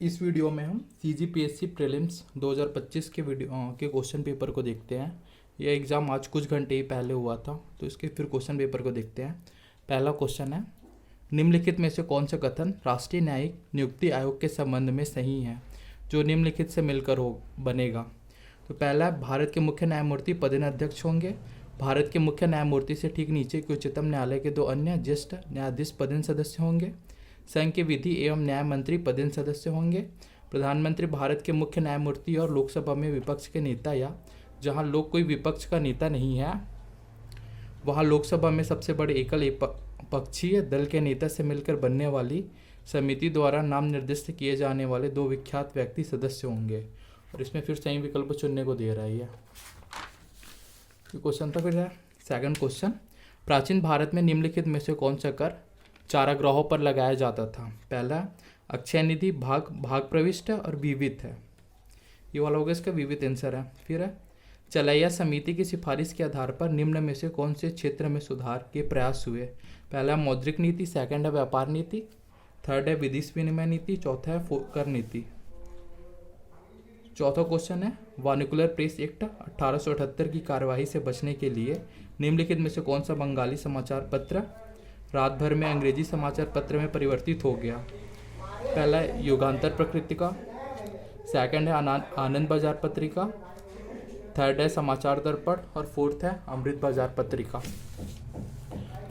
इस वीडियो में हम CGPSC प्रीलिम्स 2025 के क्वेश्चन पेपर को देखते हैं। यह एग्ज़ाम आज कुछ घंटे ही पहले हुआ था, तो इसके फिर क्वेश्चन पेपर को देखते हैं। पहला क्वेश्चन है, निम्नलिखित में से कौन सा कथन राष्ट्रीय न्यायिक नियुक्ति आयोग के संबंध में सही है, जो निम्नलिखित से मिलकर बनेगा। तो पहला है, भारत के मुख्य न्यायमूर्ति पदेन अध्यक्ष होंगे। भारत के मुख्य न्यायमूर्ति से ठीक नीचे के उच्चतम न्यायालय के दो अन्य ज्येष्ठ न्यायाधीश पदेन सदस्य होंगे। संघ के विधि एवं न्याय मंत्री पदेन सदस्य होंगे। प्रधानमंत्री भारत के मुख्य न्यायमूर्ति और लोकसभा में विपक्ष के नेता, या जहां लोग कोई विपक्ष का नेता नहीं है वहां लोकसभा में सबसे बड़े एकल पक्षीय दल के नेता से मिलकर बनने वाली समिति द्वारा नाम निर्दिष्ट किए जाने वाले दो विख्यात व्यक्ति सदस्य होंगे। और इसमें फिर सही विकल्प चुनने को दे रहा है। ये क्वेश्चन था। फिर है सेकंड क्वेश्चन, प्राचीन भारत में निम्नलिखित में से कौन सा कर चारागाहों पर लगाया जाता था। पहला अक्षय निधि, भाग प्रविष्ट और विविध है। ये वाला होगा इसका विविध आंसर है। फिर है चलैया समिति की सिफारिश के आधार पर निम्न में से कौन से क्षेत्र में सुधार के प्रयास हुए। पहला मौद्रिक नीति, सेकंड है व्यापार नीति, थर्ड है विदेश विनिमय नीति, चौथा है कर नीति। चौथा क्वेश्चन है, वानिकुलर प्रेस एक्ट 1878 की कार्यवाही से बचने के लिए निम्नलिखित में से कौन सा बंगाली समाचार पत्र रात भर में अंग्रेजी समाचार पत्र में परिवर्तित हो गया। पहला है युगांतर पत्रिका, सेकंड है आनंद बाजार पत्रिका, थर्ड है समाचार दर्पण और फोर्थ है अमृत बाजार पत्रिका।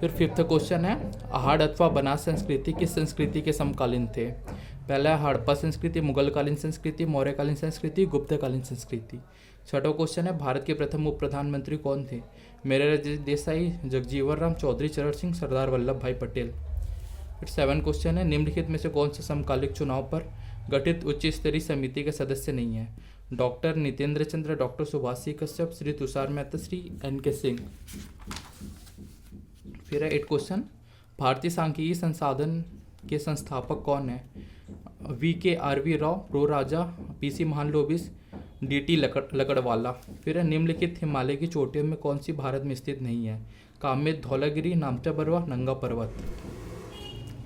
फिर फिफ्थ क्वेश्चन है, आहड़ अथवा बनास संस्कृति किस संस्कृति के समकालीन थे। पहला है हड़प्पा संस्कृति, मुगलकालीन संस्कृति, मौर्यकालीन संस्कृति, गुप्तकालीन संस्कृति। छठा क्वेश्चन है, भारत के प्रथम उप प्रधानमंत्री कौन थे। मोरारजी देसाई, जगजीवन राम, चौधरी चरण सिंह, सरदार वल्लभ भाई पटेल। फिर सेवन क्वेश्चन है, निम्नलिखित में से कौन सा समकालिक चुनाव पर गठित उच्च स्तरीय समिति के सदस्य नहीं है। डॉक्टर नितेंद्र चंद्र, डॉक्टर सुभाष कश्यप, श्री तुषार मेहता, श्री NK सिंह। फिर है एट क्वेश्चन, भारतीय सांख्यिकी संसाधन के संस्थापक कौन है। VKRV राव, प्रो राजा, PC महालनोबिस, DT लकड़वाला। फिर है निम्नलिखित हिमालय की चोटियों में कौन सी भारत में स्थित नहीं है। कामेत, धौलागिरी, नामचा पर्वत, नंगा पर्वत।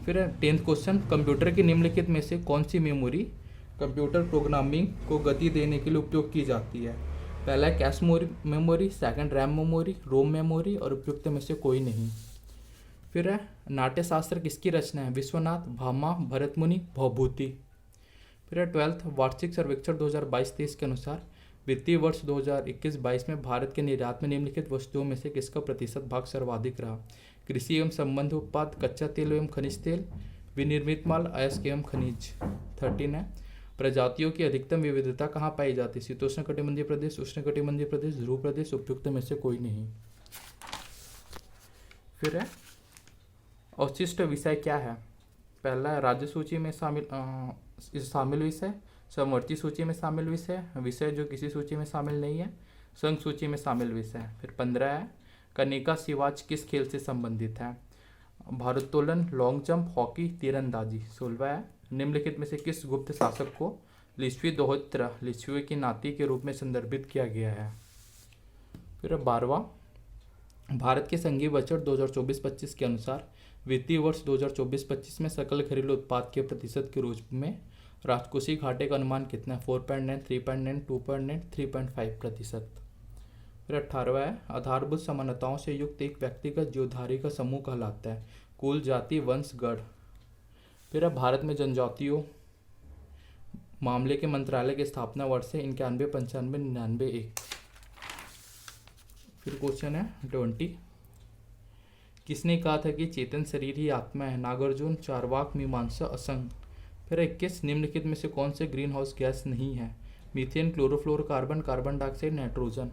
फिर है टेंथ क्वेश्चन, कंप्यूटर की निम्नलिखित में से कौन सी मेमोरी कंप्यूटर प्रोग्रामिंग को गति देने के लिए उपयोग की जाती है। पहला है cache memory, second RAM memory, ROM memory और उपयुक्त में से कोई नहीं। फिर है नाट्यशास्त्र किसकी रचना है। विश्वनाथ, भामा, भरत मुनि, भवभूति। फिर है ट्वेल्थ, वार्षिक सर्वेक्षण 2022-23 के अनुसार वित्तीय वर्ष 2021-22 में भारत के निर्यात में निम्नलिखित वस्तुओं में से किसका प्रतिशत भाग सर्वाधिक रहा। कृषि एवं संबंध उत्पाद, कच्चा तेल एवं खनिज तेल, विनिर्मित माल, अयस्क एवं खनिज। 13 है, प्रजातियों की अधिकतम विविधता कहाँ पाई जाती है। शीतोष्णकटिबंधीय प्रदेश, उष्णकटिबंधीय प्रदेश, ध्रुव प्रदेश, उपयुक्त में से कोई नहीं। फिर है अवशिष्ट विषय क्या है। पहला है राज्य सूची में शामिल विषय, समवर्ती सूची में शामिल विषय, विषय जो किसी सूची में शामिल नहीं है, संघ सूची में शामिल विषय। फिर 15 है, कनिका सिवाच किस खेल से संबंधित है। भारोत्तोलन, लॉन्ग जंप, हॉकी, तीरंदाजी। 16 है, निम्नलिखित में से किस गुप्त शासक को लिच्छवी दोहित्र लिच्छवी की नाती के रूप में संदर्भित किया गया है। फिर 12वां, भारत के संघीय बजट 2024-25 के अनुसार वित्तीय वर्ष 2024-25 में सकल घरेलू उत्पाद के प्रतिशत के रूप में राजकोषीय घाटे का अनुमान कितना है। 4.9, 3.9, 2.9, 3.5%। फिर 18वां है, आधारभूत समानताओं से युक्त एक व्यक्तिगत जीवधारी का समूह कहलाता है। कुल, जाति, वंश, गढ़। फिर है भारत में जनजातियों मामले के मंत्रालय की स्थापना वर्ष है 91, 95, 99, 1। फिर क्वेश्चन है 20, किसने कहा था कि चेतन शरीर ही आत्मा है। नागार्जुन, चारवाक, मीमांसा, असंग। फिर 21, निम्नलिखित में से कौन से ग्रीन हाउस गैस नहीं है। Methane, chlorofluorocarbon, carbon dioxide, nitrogen.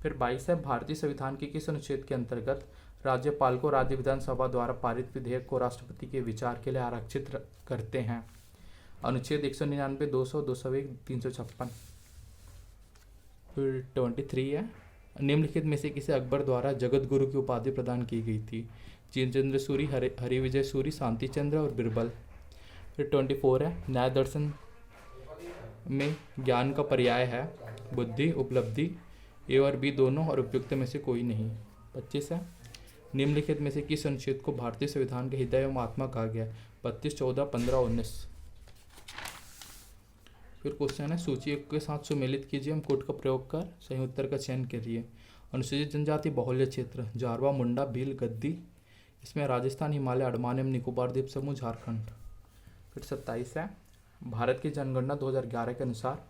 फिर 22 है, भारतीय संविधान के किस अनुच्छेद के अंतर्गत राज्यपाल को राज्य विधानसभा द्वारा पारित विधेयक को राष्ट्रपति के विचार के लिए आरक्षित करते हैं। अनुच्छेद 199, 200, 201, 356। फिर 23 है, निम्नलिखित में से किसे अकबर द्वारा जगत गुरु की उपाधि प्रदान की गई थी। जितेंद्र सूरी, हरिविजय सूरी, शांति चंद्र और बिरबल। फिर 24 है, न्याय दर्शन में ज्ञान का पर्याय है बुद्धि, उपलब्धि, A और B दोनों और उपयुक्त में से कोई नहीं। 25 है, निम्नलिखित में से किस अनुच्छेद को भारतीय संविधान के हृदय एवं आत्मा कहा गया। 32, 14, 15, 19। फिर क्वेश्चन है सूची के साथ सुमेलित कीजिए, हम कोड का प्रयोग कर सही उत्तर का चयन करिए। अनुसूचित जनजाति बाहुल्य क्षेत्र जारवा, मुंडा, भील, गद्दी, इसमें राजस्थान, हिमालय, अंडमान एवं निकोबार द्वीप समूह, झारखंड। फिर 27 है भारत की जनगणना 2011 के अनुसार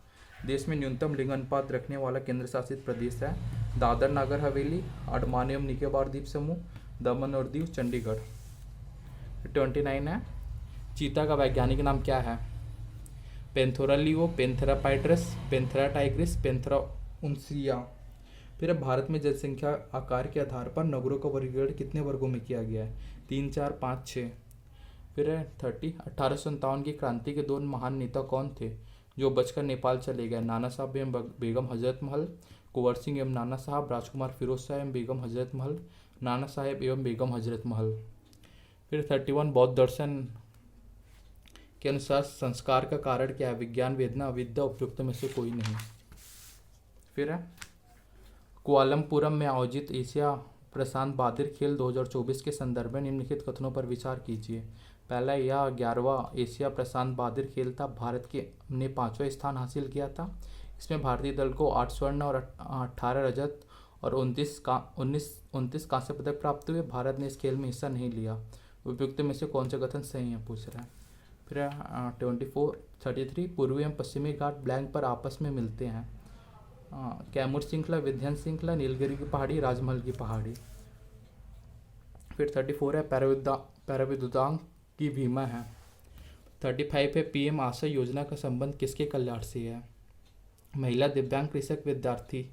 देश में न्यूनतम लिंग अनुपात रखने वाला केंद्र शासित प्रदेश है दादर नागर हवेली, अंडमान एवं निकोबार द्वीप समूह, दमन और दीव, चंडीगढ़। 29 है चीता का वैज्ञानिक नाम क्या है? पेंथोरा लियो, पेंथेरा पाइट्रस, पेंथेरा टाइग्रिस, पेंथेरा उनसिया। फिर भारत में जनसंख्या आकार के आधार पर नगरों का वर्गीकरण कितने वर्गों में किया गया है? 3, 4, 5, 6। फिर है 30 1857 की क्रांति के 2 महान नेता कौन थे जो बचकर नेपाल चले गए? नाना साहब एवं बेगम हजरत महल, कुंवर सिंह एवं नाना साहब, राजकुमार फिरोज शाह एवं बेगम हजरत महल, नाना साहेब एवं बेगम हजरत महल। फिर 31 बौद्ध दर्शन के अनुसार संस्कार का कारण क्या है? विज्ञान, वेदना, अविद्या, उपयुक्त में से कोई नहीं। फिर है कुआलमपुरम में आयोजित एशिया प्रशांत बहादुर खेल 2024 के संदर्भ में निम्नलिखित कथनों पर विचार कीजिए। पहला, यह 11वां एशिया प्रशांत बहादुर खेल था। भारत के ने 5वां स्थान हासिल किया था। इसमें भारतीय दल को 8 स्वर्ण और 18 रजत और 29 कांस्य पदक प्राप्त हुए। भारत ने इस खेल में हिस्सा नहीं लिया। उपयुक्त में से कौन सा कथन सही है पूछ रहा है। फिर 33 पूर्वी एवं पश्चिमी घाट ब्लैंक पर आपस में मिलते हैं। कैमूर श्रृंखला, विंध्य श्रृंखला, नीलगिरी की पहाड़ी, राजमहल की पहाड़ी। फिर 34 है पैराविद्युतांक की भीमा है। 35 है पीएम आशा योजना का संबंध किसके कल्याण से है? महिला, दिव्यांग, कृषक, विद्यार्थी।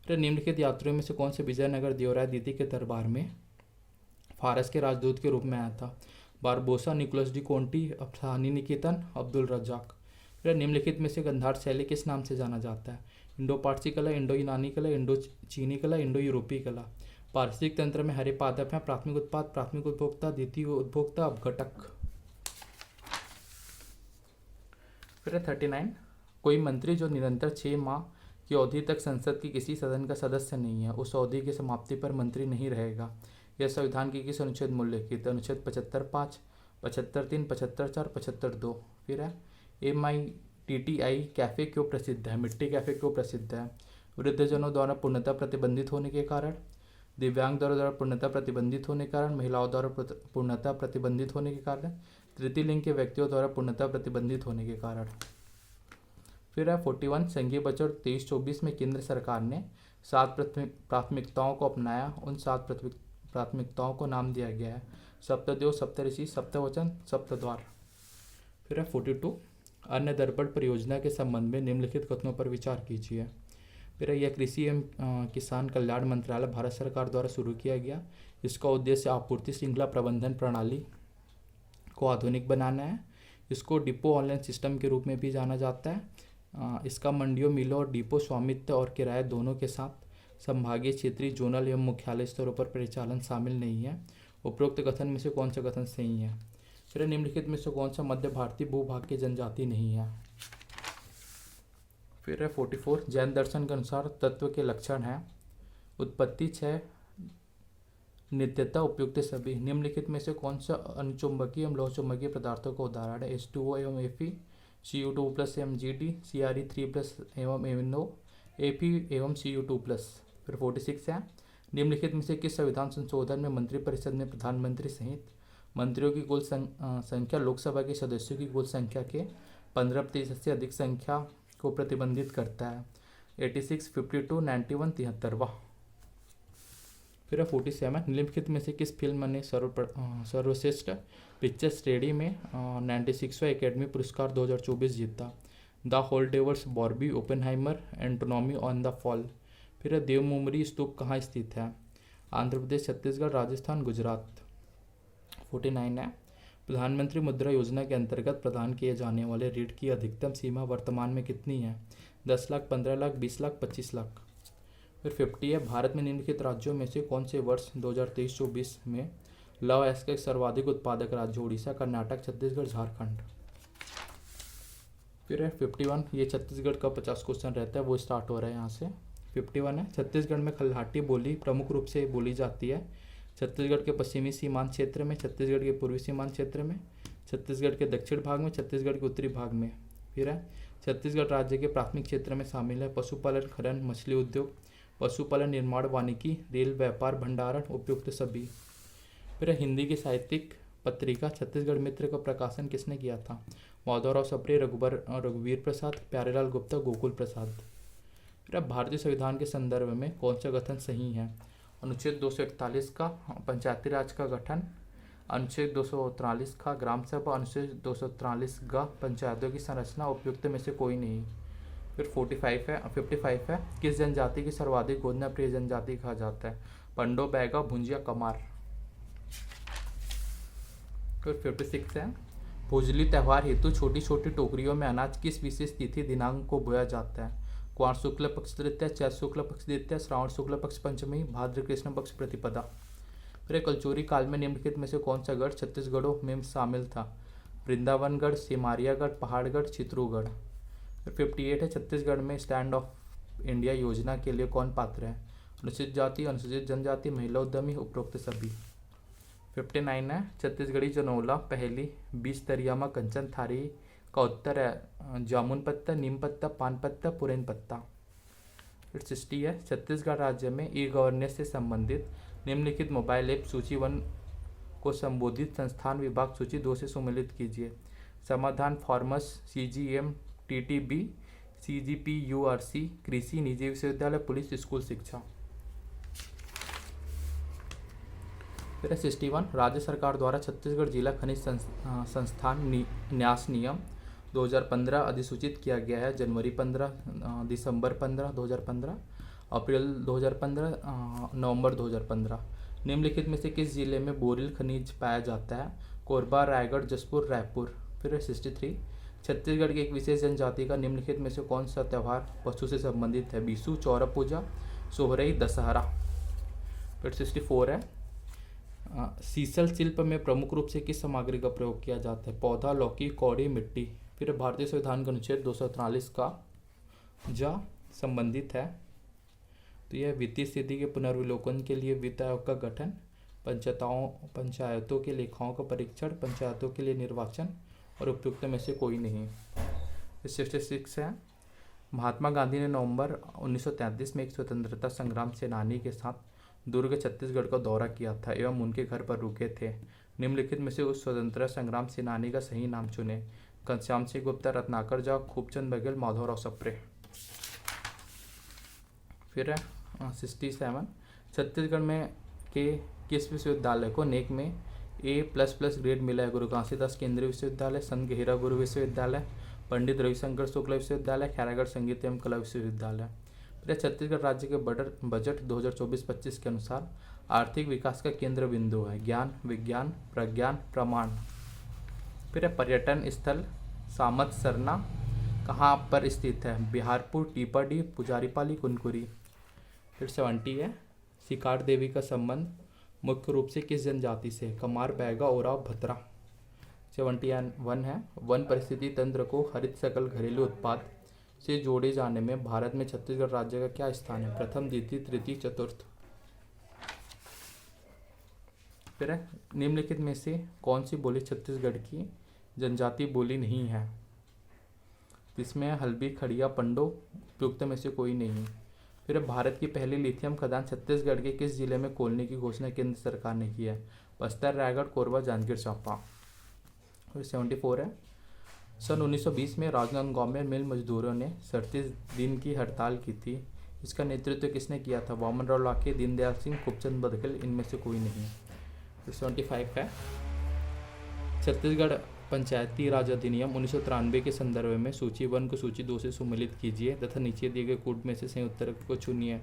फिर निम्नलिखित यात्रियों में से कौन से विजयनगर देवराय द्वितीय के दरबार में फारस के राजदूत के रूप में आया था? बारबोसा, निकोलस डी कोंटी, अफसानी निकेतन, अब्दुल रज्जाक। फिर निम्नलिखित में से गंधार शैली किस नाम से जाना जाता है? इंडो पारसी कला, इंडो यूनानी कला, इंडो चीनी कला, इंडो यूरोपीय कला। पारिस्थितिक तंत्र में हरे पादप हैं प्राथमिक उत्पाद, प्राथमिक उपभोक्ता, द्वितीय उपभोक्ता, अपघटक। फिर 39 कोई मंत्री जो निरंतर 6 माह की अवधि तक संसद की किसी सदन का सदस्य नहीं है उस अवधि की समाप्ति पर मंत्री नहीं रहेगा। यह संविधान के किस अनुच्छेद में उल्लेखित? अनुच्छेद 75(5), 75(3), 75(4), 75(2). फिर है MITTI कैफ़े क्यों प्रसिद्ध है? मिट्टी कैफ़े क्यों प्रसिद्ध है? वृद्धजनों द्वारा पूर्णतः प्रतिबंधित होने के कारण, दिव्यांग द्वारा पूर्णतः प्रतिबंधित होने के कारण, महिलाओं द्वारा पूर्णतः प्रतिबंधित होने के कारण, तृतीय लिंग के व्यक्तियों द्वारा पूर्णतः प्रतिबंधित होने के कारण। फिर है 41 संघीय बजट 23-24 में केंद्र सरकार ने 7 प्राथमिकताओं को अपनाया। उन 7 प्राथमिकताओं को नाम दिया गया है सप्तदेव, सप्तऋषि, सप्तवचन, सप्तद्वार। फिर है 42 अन्य दर्पण परियोजना के संबंध में निम्नलिखित कथनों पर विचार कीजिए। फिर यह कृषि एवं किसान कल्याण मंत्रालय भारत सरकार द्वारा शुरू किया गया। इसका उद्देश्य आपूर्ति श्रृंखला प्रबंधन प्रणाली को आधुनिक बनाना है। इसको डिपो ऑनलाइन सिस्टम के रूप में भी जाना जाता है। इसका मंडियों, मिलों और डिपो स्वामित्व और किराए दोनों के साथ संभागीय, क्षेत्रीय, जोनल एवं मुख्यालय स्तरों पर परिचालन शामिल नहीं है। उपरोक्त कथन में से कौन सा कथन सही है? फिर निम्नलिखित में से कौन सा मध्य भारतीय भूभाग की जनजाति नहीं है? फिर है 44 जैन दर्शन के अनुसार तत्व के लक्षण हैं उत्पत्ति, क्षय, नित्यता, उपयुक्त सभी। निम्नलिखित में से कौन सा अनुचुंबकीय एवं लौहचुंबकीय पदार्थों का उदाहरण है? H2O एवं Fe, Cu2+ एवं Gd, Cre3+ एवं MnO, Fe एवं Cu2+। फिर 46 है निम्नलिखित में से किस संविधान संशोधन में मंत्रिपरिषद में प्रधानमंत्री सहित मंत्रियों की कुल संख्या लोकसभा के सदस्यों की कुल संख्या के 15% से अधिक संख्या को प्रतिबंधित करता है? 86, 52, 91, 73वां। फिर 47 निम्नलिखित में से किस फिल्म ने सर्वश्रेष्ठ पिक्चर श्रेणी में 96वां एकेडमी पुरस्कार 2024 जीता? The Holdovers, Barbie, Oppenheimer, anatomy on the fall. फिर देवमुमरी स्तूप कहाँ स्थित है? आंध्र प्रदेश, छत्तीसगढ़, राजस्थान, गुजरात। 49 है प्रधानमंत्री मुद्रा योजना के अंतर्गत प्रदान किए जाने वाले ऋण की अधिकतम सीमा वर्तमान में कितनी है? 10 लाख, 15 लाख, 20 लाख, 25 लाख। फिर 50 है भारत में निम्नलिखित राज्यों में से कौन से वर्ष 2023-24 में लौह अयस्क के सर्वाधिक उत्पादक राज्य? उड़ीसा, कर्नाटक, छत्तीसगढ़, झारखंड। फिर है 51 ये छत्तीसगढ़ का 50 क्वेश्चन रहता है वो स्टार्ट हो रहा है यहाँ से। 51 है छत्तीसगढ़ में खलहाटी बोली प्रमुख रूप से बोली जाती है। छत्तीसगढ़ के पश्चिमी सीमांत क्षेत्र में, छत्तीसगढ़ के पूर्वी सीमांत क्षेत्र में, छत्तीसगढ़ के दक्षिण भाग में, छत्तीसगढ़ के उत्तरी भाग में। फिर है छत्तीसगढ़ राज्य के प्राथमिक क्षेत्र में शामिल है पशुपालन, खनन, मछली उद्योग, पशुपालन, निर्माण, वानिकी, रेल, व्यापार, भंडारण, उपयुक्त सभी। फिर है हिंदी की साहित्यिक पत्रिका छत्तीसगढ़ मित्र का प्रकाशन किसने किया था? माधवराव सप्रे, रघुवीर प्रसाद, प्यारेलाल गुप्ता, गोकुल प्रसाद। फिर अब भारतीय संविधान के संदर्भ में कौन सा कथन सही है? अनुच्छेद 241 का पंचायती राज का गठन, अनुच्छेद 243 का ग्राम सभा, अनुच्छेद 243 का पंचायतों की संरचना उपयुक्त में से कोई नहीं। फिर 55 है किस जनजाति की सर्वाधिक गोदना प्रिय जनजाति कहा जाता है? पंडो, बैगा, भुंजिया, कमार। फिर 56 है भोजली त्यौहार हेतु छोटी छोटी टोकरियों में अनाज किस विशेष तिथि दिनांक को बोया जाता है? क्वार शुक्ल पक्ष तृतीया, चैत शुक्ल पक्ष द्वितीया, श्रावण शुक्ल पक्ष पंचमी, भाद्र कृष्ण पक्ष प्रतिपदा। फिर कलचोरी काल में निम्नलिखित में से कौन सा गढ़ छत्तीसगढ़ों में शामिल था? वृंदावनगढ़, सिमारियागढ़, पहाड़गढ़, चित्रूगढ़। फिर 58 है छत्तीसगढ़ में स्टैंड ऑफ इंडिया योजना के लिए कौन पात्र है? अनुसूचित जाति, अनुसूचित जनजाति, महिला उद्यमी, उपरोक्त सभी। 59 है छत्तीसगढ़ी जनोला पहली 20 तरियामा कंचन थारी का उत्तर है जामुन पत्ता, नीम पत्ता, पान पत्ता, पुरैन पत्ता। फिर 60 है छत्तीसगढ़ राज्य में ई गवर्नेंस से संबंधित निम्नलिखित मोबाइल ऐप सूची 1 को संबोधित संस्थान विभाग सूची 2 से सम्मिलित कीजिए। समाधान, forms, CGM, TTB, CGP, URC, कृषि, निजी विश्वविद्यालय, पुलिस, स्कूल शिक्षा। फिर 61 राज्य सरकार द्वारा छत्तीसगढ़ जिला खनिज संस्थान न्यास नियम 2015 अधिसूचित किया गया है। जनवरी 15, दिसंबर 15, 2015, अप्रैल 2015, नवंबर 2015। निम्नलिखित में से किस जिले में बोरिल खनिज पाया जाता है? कोरबा, रायगढ़, जसपुर, रायपुर। फिर 63 छत्तीसगढ़ की एक विशेष जनजाति का निम्नलिखित में से कौन सा त्यौहार पशु से संबंधित है? बीसू, चौरा पूजा, सोहरई, दशहरा। फिर 64 है सीसल शिल्प में प्रमुख रूप से किस सामग्री का प्रयोग किया जाता है? पौधा, लौकी, कौड़ी, मिट्टी। फिर भारतीय संविधान के अनुच्छेद 243 का जा संबंधित है तो यह वित्तीय स्थिति के पुनर्विलोकन के लिए वित्त आयोग का गठन, पंचायतों के लेखाओं का परीक्षण, पंचायतों के लिए निर्वाचन और उपयुक्त में से कोई नहीं। 66 है महात्मा गांधी ने नवंबर 1933 में एक स्वतंत्रता संग्राम सेनानी के साथ दुर्ग छत्तीसगढ़ का दौरा किया था एवं उनके घर पर रुके थे। निम्नलिखित में से उस स्वतंत्रता संग्राम सेनानी का सही नाम चुने। घनश्याम सिंह गुप्ता, रत्नाकर झा, खूबचंद बघेल, माधवराव सप्रे। फिर है 67 छत्तीसगढ़ में के किस विश्वविद्यालय को नेक में A++ ग्रेड मिला है? गुरु घासीदास केंद्रीय विश्वविद्यालय, संत गहिरा गुरु विश्वविद्यालय, पंडित रविशंकर शुक्ल विश्वविद्यालय, खैरागढ़ संगीत एवं कला विश्वविद्यालय। फिर छत्तीसगढ़ राज्य के बजट 2024-25 के अनुसार आर्थिक विकास का केंद्र बिंदु है ज्ञान, विज्ञान, प्रज्ञान, प्रमाण। फिर पर्यटन स्थल सामत सरना कहाँ पर स्थित है? बिहारपुर, टीपाडी, पुजारीपाली, कुनकुरी। फिर 70 है सिकार देवी का संबंध मुख्य रूप से किस जनजाति से? कमार, बैगा, ओराव, भतरा। 71 है वन परिस्थिति तंत्र को हरित सकल घरेलू उत्पाद से जोड़े जाने में भारत में छत्तीसगढ़ राज्य का क्या स्थान है? प्रथम, द्वितीय, तृतीय, चतुर्थ। फिर निम्नलिखित में से कौन सी बोली छत्तीसगढ़ की जनजाति बोली नहीं है? जिसमें हल्बी, खड़िया, पंडो, उपयुक्त में से कोई नहीं। फिर भारत की पहली लिथियम खदान छत्तीसगढ़ के किस जिले में खोलने की घोषणा केंद्र सरकार ने की है? बस्तर, रायगढ़, कोरबा, जांजगीर चांपा। फिर 74 है सन 1920 में राजनांदगांव में मिल मजदूरों ने 37 दिन की हड़ताल की थी। इसका नेतृत्व किसने किया था? वामनराव लाखे, दीनदयाल सिंह, खूबचंद बघेल, इनमें से कोई नहीं। फिर 75 है छत्तीसगढ़ पंचायती राज अधिनियम 1993 के संदर्भ में सूची 1 को सूची 2 से सम्मिलित कीजिए तथा नीचे दिए गए कूट में से सही उत्तर को चुनिए।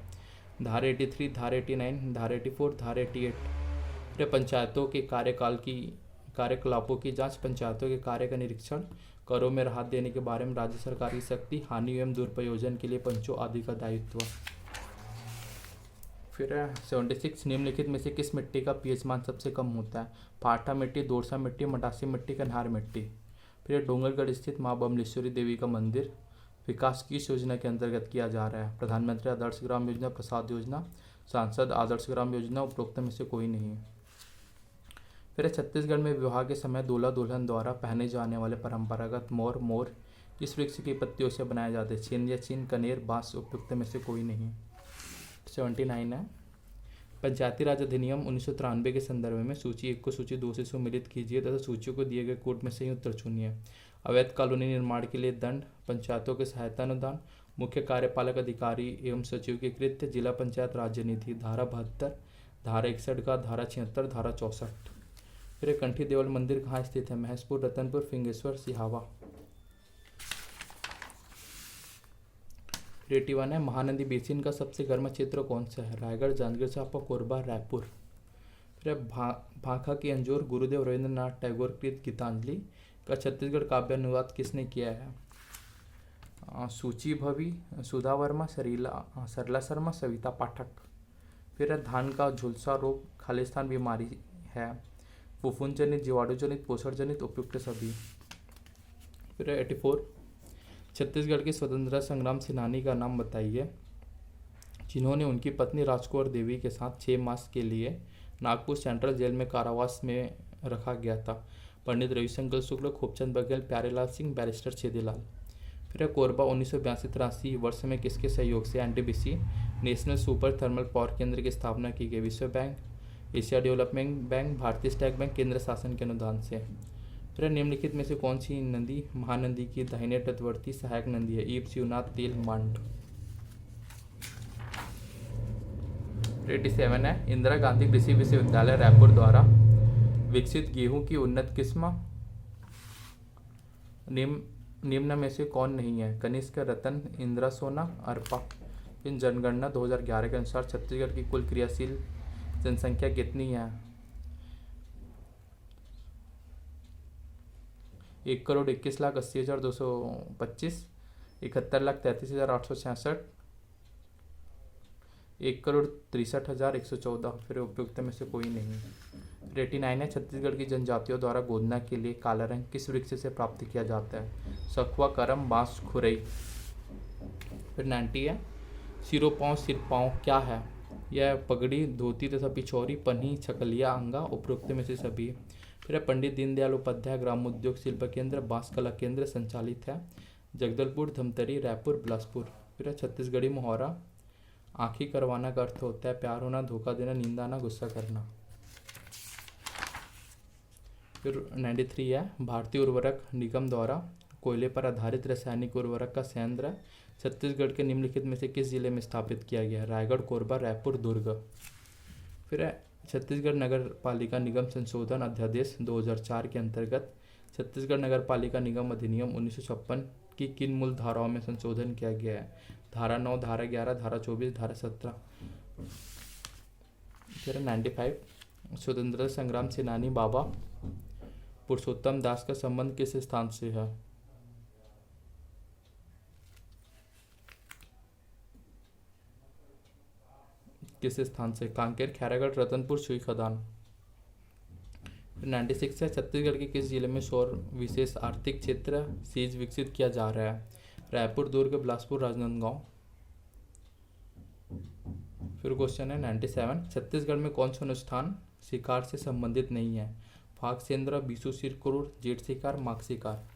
धारा 83, धारा 89, धारा 84, धारा 88। फिर पंचायतों के कार्यकलापों की जांच, पंचायतों के कार्य का निरीक्षण, करों में राहत देने के बारे में राज्य सरकार की शक्ति, हानि एवं दुरुपयोजन के लिए पंचों आदि का दायित्व। फिर 76 निम्नलिखित में से किस मिट्टी का पीएच मान सबसे कम होता है? पाटा मिट्टी, दोरसा मिट्टी, मटासी मिट्टी, कन्हार मिट्टी। फिर डोंगरगढ़ स्थित माँ बमलेश्वरी देवी का मंदिर विकास किस योजना के अंतर्गत किया जा रहा है? प्रधानमंत्री आदर्श ग्राम योजना, प्रसाद योजना, सांसद आदर्श ग्राम योजना, उपरोक्त में से कोई नहीं। फिर छत्तीसगढ़ में विवाह के समय दूल्हा दुल्हन द्वारा पहने जाने वाले परंपरागत मोर किस वृक्ष की पत्तियों से बनाए जाते हैं? छीन या चीन, कनेर, बांस, उपयुक्त में से कोई नहीं। 79 है, पंचायती राज अधिनियम 1993 के संदर्भ में सूची 1 को सूची 2 से सुमिलित कीजिए तथा सूचियों को दिए गए कोड में से ही उत्तर चुनिए। अवैध कॉलोनी निर्माण के लिए दंड, पंचायतों के सहायता अनुदान, मुख्य कार्यपालक अधिकारी एवं सचिव के कृत्य, जिला पंचायत राज्य नीति, धारा 72, धारा 61 का, धारा 76, धारा 64। फिर कंठी देवल मंदिर कहाँ स्थित है? महसपुर, रतनपुर, फिंगेश्वर, सिहावा। 81 है, महानदी बेसिन का सबसे गर्म क्षेत्र कौन सा है? रायगढ़, जांजगीर चांपा, कोरबा, रायपुर। फिर भाखा की अंजोर गुरुदेव रविंद्रनाथ टैगोर कृत गीतांजलि का छत्तीसगढ़ काव्यानुवाद किसने किया है? सूची भवी, सुधा वर्मा, सरला शर्मा, सविता पाठक। फिर धान का झुलसा रोग खालिस्तान बीमारी है, फुफूंद जनित, जीवाणु जनित, पोषण जनित, उपयुक्त सभी। फिर 84, छत्तीसगढ़ के स्वतंत्रता संग्राम सेनानी का नाम बताइए जिन्होंने उनकी पत्नी राजकुंवर देवी के साथ 6 मास के लिए नागपुर सेंट्रल जेल में कारावास में रखा गया था। पंडित रविशंकर शुक्ल, खूबचंद बघेल, प्यारेलाल सिंह, बैरिस्टर छेदीलाल। फिर कोरबा 1982-83 वर्ष में किसके सहयोग से NTPC national super thermal power केंद्र की स्थापना की गई? विश्व बैंक, एशिया डेवलपमेंट बैंक, भारतीय स्टेट बैंक, केंद्र शासन के अनुदान से। फिर निम्नलिखित में से कौन सी नदी महानदी की दाहिने तटवर्ती सहायक नदी है? ईब, शिवनाथ, तेल, मांड। 87 है, इंदिरा गांधी कृषि विश्वविद्यालय रायपुर द्वारा विकसित गेहूं की उन्नत किस्म निम्न में से कौन नहीं है? कनिष्क, रतन, इंदिरा सोना, अर्पा। इन जनगणना 2011 के अनुसार छत्तीसगढ़ की कुल क्रियाशील जनसंख्या कितनी है? 1,21,80,225, 71,33,866, 1,63,114। फिर उपयुक्त में से कोई नहीं। 89 है, छत्तीसगढ़ की जनजातियों द्वारा गोदना के लिए काला रंग किस वृक्ष से प्राप्त किया जाता है? सखुआ, करम, बांस, खुरई। फिर 90 है, सिरोपाँव सिरपाँव क्या है? यह पगड़ी, धोती तथा पिछौरी, पन्ही, छकलिया, अंगा, उपयुक्त में से सभी। फिर पंडित दीनदयाल उपाध्याय ग्राम उद्योग शिल्प केंद्र बांस कला केंद्र संचालित है जगदलपुर, धमतरी, रायपुर, बिलासपुर। फिर छत्तीसगढ़ी मुहावरा आँखी करवाना का अर्थ होता है प्यार होना, धोखा देना, नींद आना, गुस्सा करना। फिर 93 है, भारतीय उर्वरक निगम द्वारा कोयले पर आधारित रासायनिक उर्वरक का संयंत्र छत्तीसगढ़ के निम्नलिखित में से किस जिले में स्थापित किया गया? रायगढ़, कोरबा, रायपुर, दुर्ग। फिर छत्तीसगढ़ नगर पालिका निगम संशोधन अध्यादेश 2004 के अंतर्गत छत्तीसगढ़ नगर पालिका निगम अधिनियम 1956 की किन मूल धाराओं में संशोधन किया गया है? धारा 9, धारा 11, धारा 24, धारा 17। फिर 95, स्वतंत्रता संग्राम सेनानी बाबा पुरुषोत्तम दास का संबंध किस स्थान से है? किस स्थान से? कांकेर, खैरागढ़, रतनपुर, सुई खदान। 96 है, छत्तीसगढ़ के किस जिले में सौर विशेष आर्थिक क्षेत्र सीज विकसित किया जा रहा है? रायपुर, दुर्ग, बिलासपुर, राजनांदगांव। फिर क्वेश्चन है 97, छत्तीसगढ़ में कौन सा अनुष्ठान शिकार से संबंधित नहीं है? फाग सेंद्रा, बीसू सिर क्रूर, जेठ शिकार, माघ शिकार।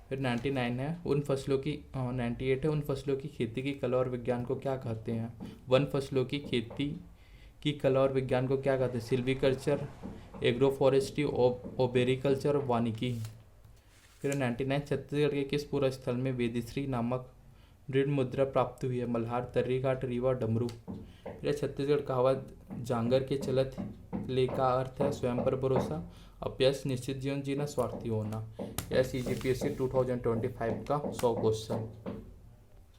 फिर 99 है, 98 है, उन फसलों की खेती की कला और विज्ञान को क्या कहते हैं? वन फसलों की खेती की कला और विज्ञान को क्या कहते हैं? सिल्वीकल्चर, एग्रो फॉरेस्ट्री, ओबेरिकल्चर, वानिकी। फिर 99, छत्तीसगढ़ के किस पूरा स्थल में वेदिश्री नामक दृढ़ मुद्रा प्राप्त हुई है? मल्हार, तर्रीघाट, रीवा, डमरू। फिर छत्तीसगढ़ कहावत जांगर के चलत ले का अर्थ है स्वयं पर भरोसा, अपयश, निश्चित जीवन जीना, स्वार्थी होना। यह CGPSC 2025 का 100 क्वेश्चन।